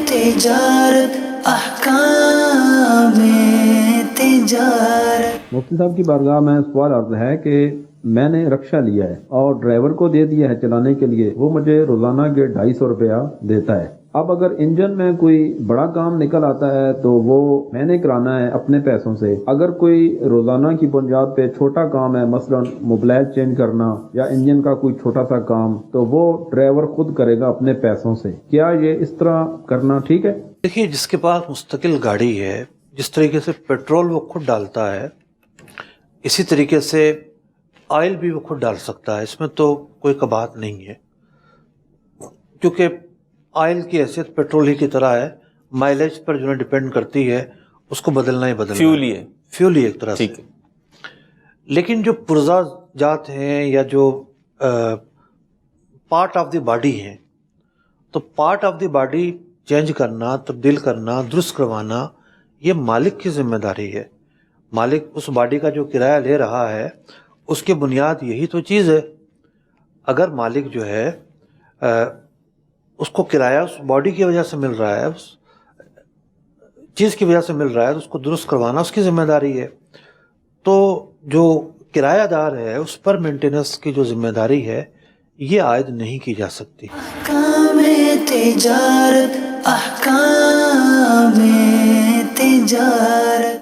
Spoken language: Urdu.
تجارت احکام تجارت۔ مفتی صاحب کی بارگاہ میں سوال عرض ہے کہ میں نے رکشہ لیا ہے اور ڈرائیور کو دے دیا ہے چلانے کے لیے، وہ مجھے روزانہ کے 250 روپیہ دیتا ہے۔ اب اگر انجن میں کوئی بڑا کام نکل آتا ہے تو وہ میں نے کرانا ہے اپنے پیسوں سے، اگر کوئی روزانہ کی بنیاد پہ چھوٹا کام ہے، مثلا موبلائل چینج کرنا یا انجن کا کوئی چھوٹا سا کام، تو وہ ڈرائیور خود کرے گا اپنے پیسوں سے، کیا یہ اس طرح کرنا ٹھیک ہے؟ دیکھیے، جس کے پاس مستقل گاڑی ہے، جس طریقے سے پیٹرول وہ خود ڈالتا ہے، اسی طریقے سے آئل بھی وہ خود ڈال سکتا ہے، اس میں تو کوئی قباحت نہیں ہے، کیونکہ آئل کی حیثیت پیٹرول ہی کی طرح ہے، مائلیج پر جو ہے ڈیپینڈ کرتی ہے، اس کو بدلنا ہی بدلنا فیول ہی ایک طرح سے۔ لیکن جو پرزہ جات ہیں یا جو پارٹ آف دی باڈی ہیں، تو part of the body change کرنا، تبدیل کرنا، درست کروانا، یہ مالک کی ذمہ داری ہے۔ مالک اس باڈی کا جو کرایہ لے رہا ہے، اس کی بنیاد یہی تو چیز ہے۔ اگر مالک جو ہے اس کو کرایہ اس باڈی کی وجہ سے مل رہا ہے، اس چیز کی وجہ سے مل رہا ہے، تو اس کو درست کروانا اس کی ذمہ داری ہے۔ تو جو کرایہ دار ہے اس پر مینٹیننس کی جو ذمہ داری ہے، یہ عائد نہیں کی جا سکتی۔ احکام تجارت احکام تجارت۔